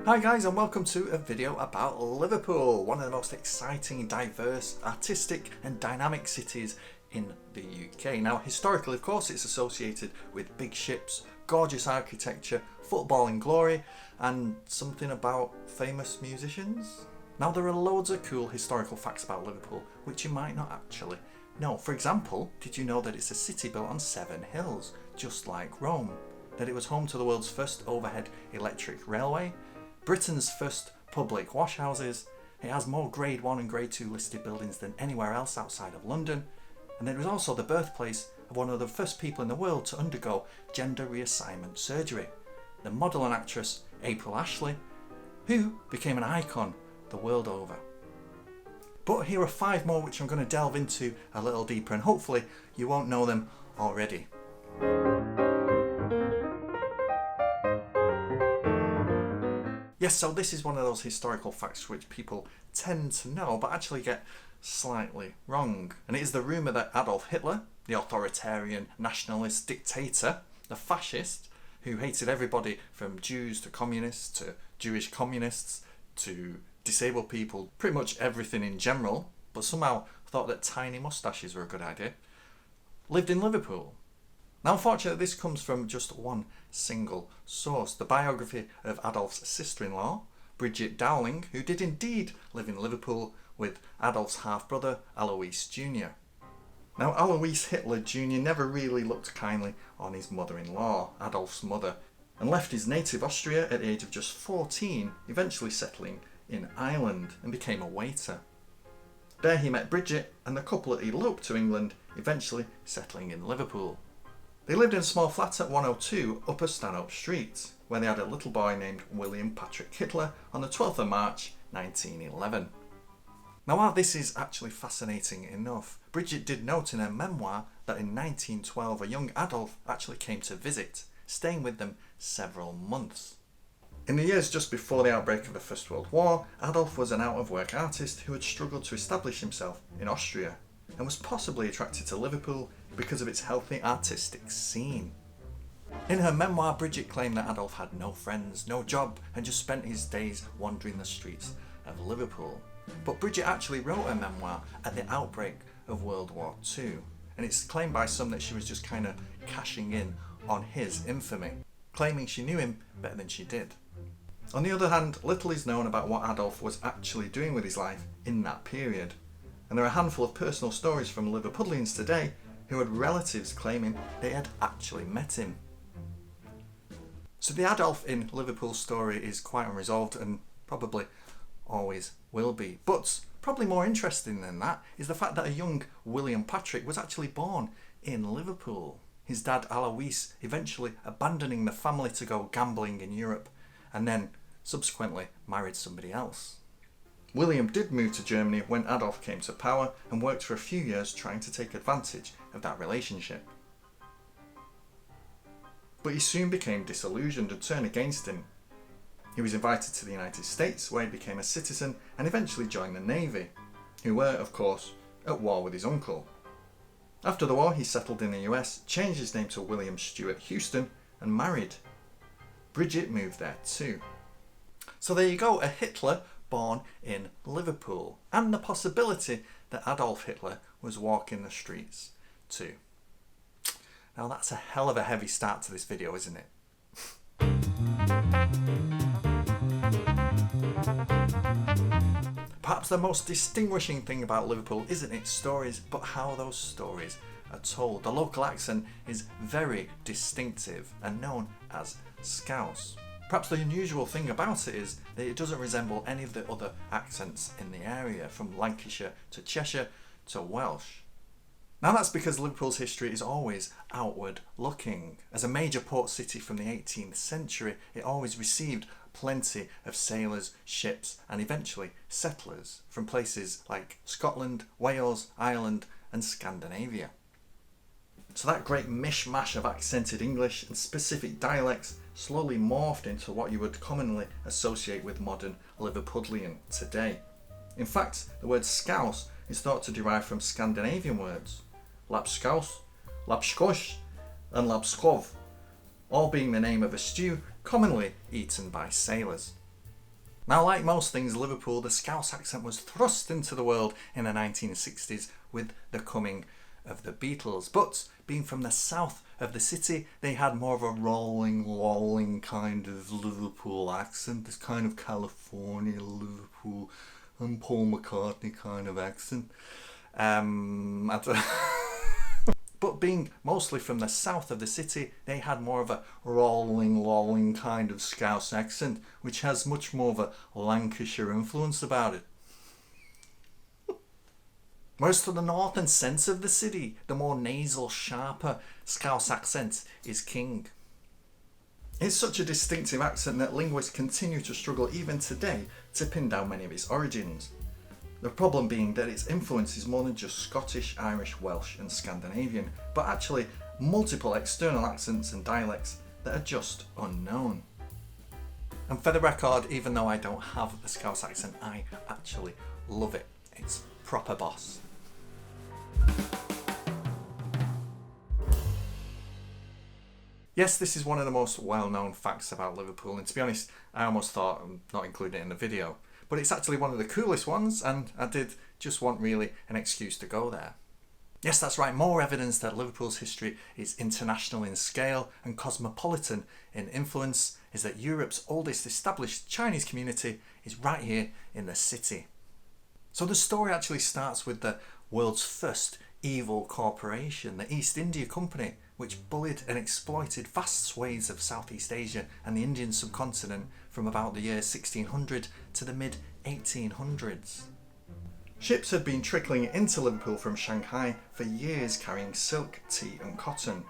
Hi guys, and welcome to a video about Liverpool, one of the most exciting, diverse, artistic and dynamic cities in the UK. Now historically, of course, it's associated with big ships, gorgeous architecture, footballing glory and something about famous musicians. Now there are loads of cool historical facts about Liverpool which you might not actually know. For example, did you know that it's a city built on 7 hills, just like Rome? That it was home to the world's first overhead electric railway, Britain's first public washhouses, it has more Grade 1 and Grade 2 listed buildings than anywhere else outside of London, and it was also the birthplace of one of the first people in the world to undergo gender reassignment surgery, the model and actress April Ashley, who became an icon the world over. But here are 5 more which I'm going to delve into a little deeper, and hopefully you won't know them already. Yes, so this is one of those historical facts which people tend to know but actually get slightly wrong. And it is the rumour that Adolf Hitler, the authoritarian nationalist dictator, the fascist, who hated everybody from Jews to communists to Jewish communists to disabled people, pretty much everything in general, but somehow thought that tiny moustaches were a good idea, lived in Liverpool. Now unfortunately this comes from just one single source, the biography of Adolf's sister-in-law, Bridget Dowling, who did indeed live in Liverpool with Adolf's half-brother Alois Jr. Now Alois Hitler Jr. never really looked kindly on his mother-in-law, Adolf's mother, and left his native Austria at the age of just 14, eventually settling in Ireland and became a waiter. There he met Bridget and the couple eloped to England, eventually settling in Liverpool. They lived in a small flat at 102 Upper Stanhope Street, where they had a little boy named William Patrick Hitler on the 12th of March 1911. Now while this is actually fascinating enough, Bridget did note in her memoir that in 1912 a young Adolf actually came to visit, staying with them several months. In the years just before the outbreak of the First World War, Adolf was an out-of-work artist who had struggled to establish himself in Austria and was possibly attracted to Liverpool because of its healthy artistic scene. In her memoir, Bridget claimed that Adolf had no friends, no job, and just spent his days wandering the streets of Liverpool. But Bridget actually wrote her memoir at the outbreak of World War II, and it's claimed by some that she was just kind of cashing in on his infamy, claiming she knew him better than she did. On the other hand, little is known about what Adolf was actually doing with his life in that period, and there are a handful of personal stories from Liverpudlians today who had relatives claiming they had actually met him. So the Adolf in Liverpool story is quite unresolved and probably always will be. But probably more interesting than that is the fact that a young William Patrick was actually born in Liverpool. His dad Alois eventually abandoning the family to go gambling in Europe and then subsequently married somebody else. William did move to Germany when Adolf came to power and worked for a few years trying to take advantage of that relationship. But he soon became disillusioned and turned against him. He was invited to the United States where he became a citizen and eventually joined the Navy, who were, of course, at war with his uncle. After the war he settled in the US, changed his name to William Stewart Houston and married. Bridget moved there too. So there you go, a Hitler born in Liverpool, and the possibility that Adolf Hitler was walking the streets too. Now that's a hell of a heavy start to this video, isn't it? Perhaps the most distinguishing thing about Liverpool isn't its stories, but how those stories are told. The local accent is very distinctive and known as Scouse. Perhaps the unusual thing about it is that it doesn't resemble any of the other accents in the area, from Lancashire to Cheshire to Welsh. Now that's because Liverpool's history is always outward looking. As a major port city from the 18th century, it always received plenty of sailors, ships and eventually settlers from places like Scotland, Wales, Ireland and Scandinavia. So that great mishmash of accented English and specific dialects slowly morphed into what you would commonly associate with modern Liverpudlian today. In fact, the word Scouse is thought to derive from Scandinavian words, lapskaus, lapskosh and lapskov, all being the name of a stew commonly eaten by sailors. Now, like most things Liverpool, the Scouse accent was thrust into the world in the 1960s with the coming of the Beatles. But being from the south of the city, they had more of a rolling, lolling kind of Liverpool accent, this kind of California, Liverpool, and Paul McCartney kind of accent. But being mostly from the south of the city, they had more of a rolling, lolling kind of Scouse accent, which has much more of a Lancashire influence about it. Whereas to the north and centre of the city, the more nasal, sharper Scouse accent is king. It's such a distinctive accent that linguists continue to struggle even today to pin down many of its origins. The problem being that its influence is more than just Scottish, Irish, Welsh and Scandinavian, but actually multiple external accents and dialects that are just unknown. And for the record, even though I don't have the Scouse accent, I actually love it. It's proper boss. Yes, this is one of the most well-known facts about Liverpool, and to be honest, I almost thought I'm not including it in the video. But it's actually one of the coolest ones, and I did just want really an excuse to go there. Yes, that's right, more evidence that Liverpool's history is international in scale and cosmopolitan in influence is that Europe's oldest established Chinese community is right here in the city. So the story actually starts with the world's first evil corporation, the East India Company, which bullied and exploited vast swathes of Southeast Asia and the Indian subcontinent from about the year 1600 to the mid-1800s. Ships had been trickling into Liverpool from Shanghai for years carrying silk, tea and cotton.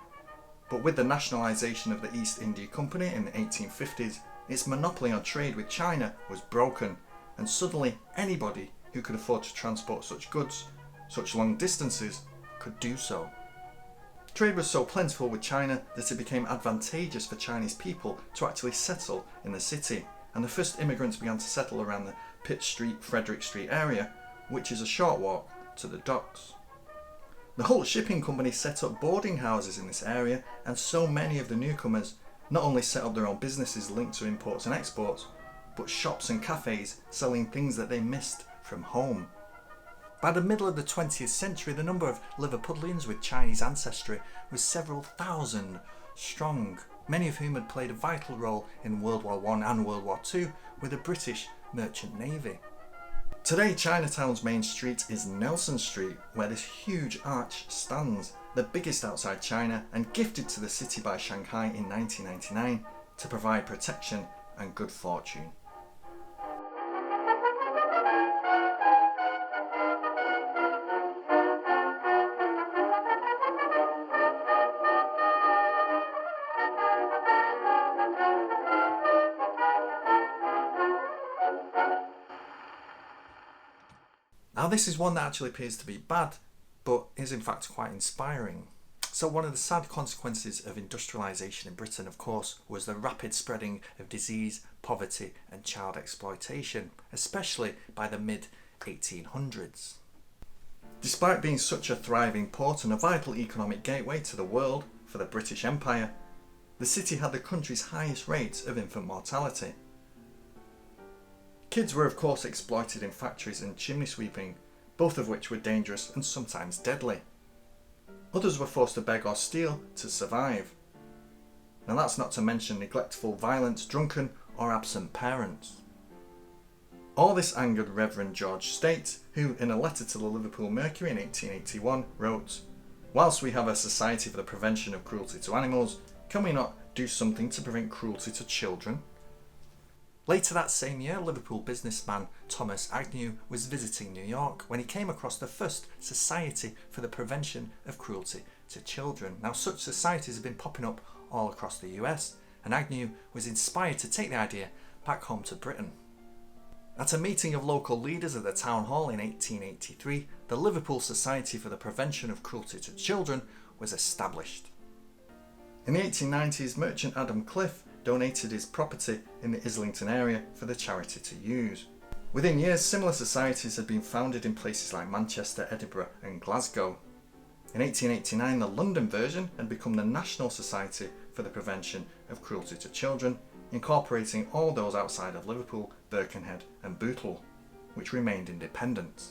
But with the nationalisation of the East India Company in the 1850s, its monopoly on trade with China was broken, and suddenly anybody who could afford to transport such goods, such long distances, could do so. Trade was so plentiful with China that it became advantageous for Chinese people to actually settle in the city, and the first immigrants began to settle around the Pitt Street, Frederick Street area, which is a short walk to the docks. The Hull Shipping Company set up boarding houses in this area, and so many of the newcomers not only set up their own businesses linked to imports and exports, but shops and cafes selling things that they missed from home. By the middle of the 20th century, the number of Liverpudlians with Chinese ancestry was several thousand strong, many of whom had played a vital role in World War I and World War II with the British Merchant Navy. Today, Chinatown's main street is Nelson Street, where this huge arch stands, the biggest outside China and gifted to the city by Shanghai in 1999 to provide protection and good fortune. Now this is one that actually appears to be bad, but is in fact quite inspiring. So one of the sad consequences of industrialisation in Britain, of course, was the rapid spreading of disease, poverty and child exploitation, especially by the mid-1800s. Despite being such a thriving port and a vital economic gateway to the world for the British Empire, the city had the country's highest rates of infant mortality. Kids were of course exploited in factories and chimney sweeping, both of which were dangerous and sometimes deadly. Others were forced to beg or steal to survive. Now that's not to mention neglectful, violent, drunken or absent parents. All this angered Reverend George State, who in a letter to the Liverpool Mercury in 1881 wrote, "Whilst we have a society for the prevention of cruelty to animals, can we not do something to prevent cruelty to children?" Later that same year, Liverpool businessman Thomas Agnew was visiting New York when he came across the first Society for the Prevention of Cruelty to Children. Now such societies have been popping up all across the US, and Agnew was inspired to take the idea back home to Britain. At a meeting of local leaders at the town hall in 1883, the Liverpool Society for the Prevention of Cruelty to Children was established. In the 1890s, merchant Adam Cliff donated his property in the Islington area for the charity to use. Within years, similar societies had been founded in places like Manchester, Edinburgh and Glasgow. In 1889, the London version had become the National Society for the Prevention of Cruelty to Children, incorporating all those outside of Liverpool Birkenhead and Bootle, which remained independent.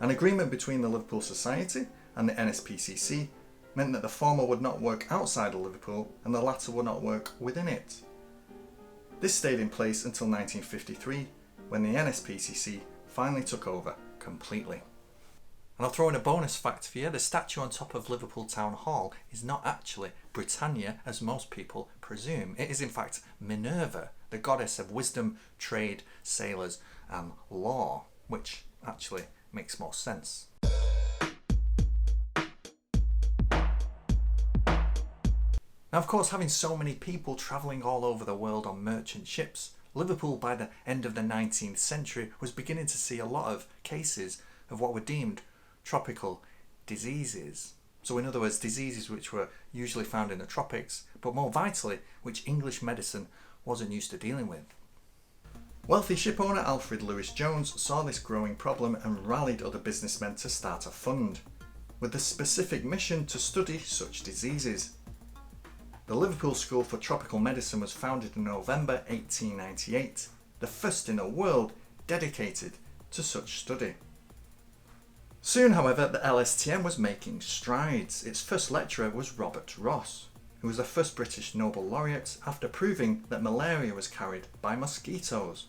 An agreement between the Liverpool Society and the NSPCC meant that the former would not work outside of Liverpool and the latter would not work within it. This stayed in place until 1953, when the NSPCC finally took over completely. And I'll throw in a bonus fact for you. The statue on top of Liverpool Town Hall is not actually Britannia, as most people presume. It is in fact Minerva, the goddess of wisdom, trade, sailors and law, which actually makes more sense. Now, of course, having so many people travelling all over the world on merchant ships, Liverpool by the end of the 19th century was beginning to see a lot of cases of what were deemed tropical diseases. So in other words, diseases which were usually found in the tropics, but more vitally, which English medicine wasn't used to dealing with. Wealthy shipowner Alfred Lewis Jones saw this growing problem and rallied other businessmen to start a fund, with the specific mission to study such diseases. The Liverpool School for Tropical Medicine was founded in November 1898, the first in the world dedicated to such study. Soon, however, the LSTM was making strides. Its first lecturer was Robert Ross, who was the first British Nobel laureate after proving that malaria was carried by mosquitoes,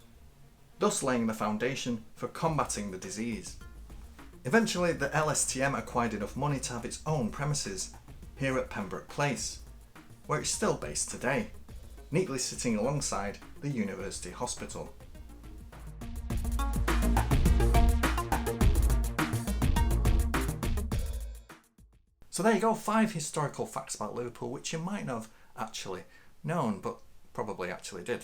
thus laying the foundation for combating the disease. Eventually, the LSTM acquired enough money to have its own premises here at Pembroke Place, where it's still based today, neatly sitting alongside the University Hospital. So there you go, 5 historical facts about Liverpool which you might not have actually known, but probably actually did.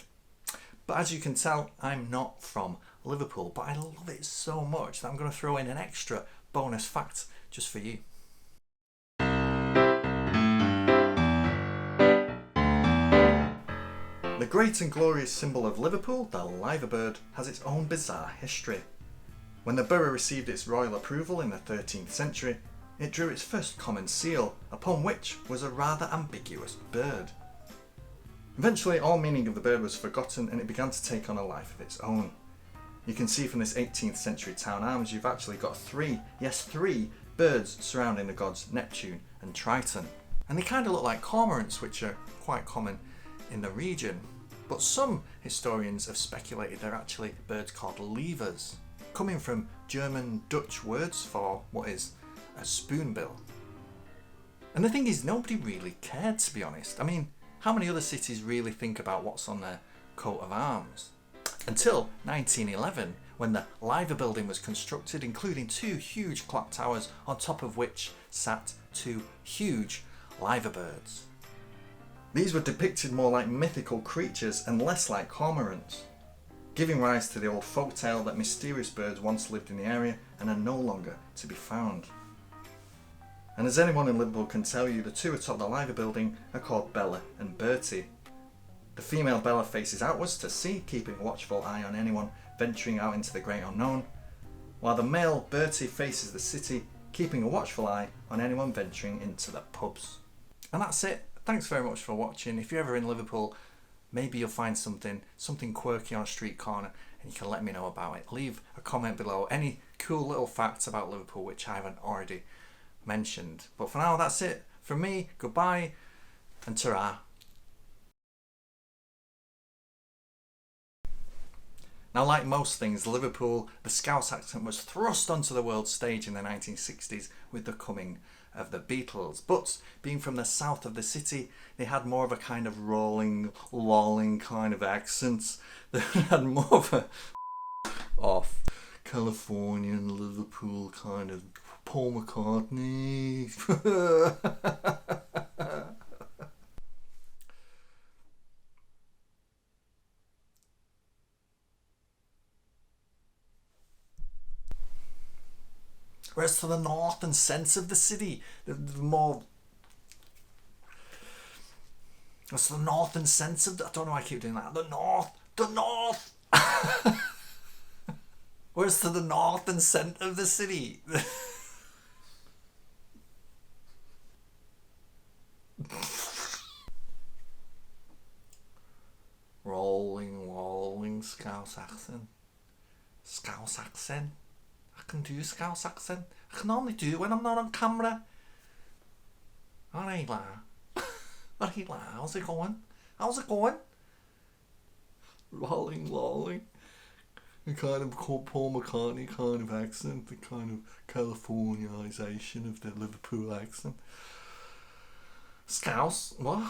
But as you can tell, I'm not from Liverpool, but I love it so much that I'm going to throw in an extra bonus fact just for you. The great and glorious symbol of Liverpool, the liver bird, has its own bizarre history. When the borough received its royal approval in the 13th century, it drew its first common seal, upon which was a rather ambiguous bird. Eventually, all meaning of the bird was forgotten and it began to take on a life of its own. You can see from this 18th century town arms you've actually got 3 birds surrounding the gods Neptune and Triton. And they kind of look like cormorants, which are quite common in the region, but some historians have speculated they're actually birds called levers, coming from German Dutch words for what is a spoonbill. And the thing is, nobody really cared, to be honest. I mean, how many other cities really think about what's on their coat of arms? Until 1911, when the Liver building was constructed, including 2 huge clock towers on top of which sat 2 huge liver birds. These were depicted more like mythical creatures and less like cormorants, giving rise to the old folktale that mysterious birds once lived in the area and are no longer to be found. And as anyone in Liverpool can tell you, the 2 atop the Liver building are called Bella and Bertie. The female Bella faces outwards to sea, keeping a watchful eye on anyone venturing out into the great unknown, while the male Bertie faces the city, keeping a watchful eye on anyone venturing into the pubs. And that's it. Thanks very much for watching. If you're ever in Liverpool, maybe you'll find something quirky on a street corner and you can let me know about it. Leave a comment below, any cool little facts about Liverpool which I haven't already mentioned. But for now, that's it from me. Goodbye and ta-ra. Now, like most things, Liverpool, the Scouse accent was thrust onto the world stage in the 1960s with the coming of the Beatles. But being from the south of the city, they had more of a kind of rolling, lolling kind of accent. They had more of a off Californian Liverpool kind of Paul McCartney. Whereas to the north and centre of the city, the more... Whereas to the north and centre of the... I don't know why I keep doing that. The north! Whereas to the north and centre of the city... Rolling, Scouse accent. Scouse accent. I can do Scouse accent. I can only do it when I'm not on camera. Alright, lad. Alright, lad. How's it going? How's it going? Rolling. A kind of Paul McCartney kind of accent, the kind of Californialisation of the Liverpool accent. Scouse? What?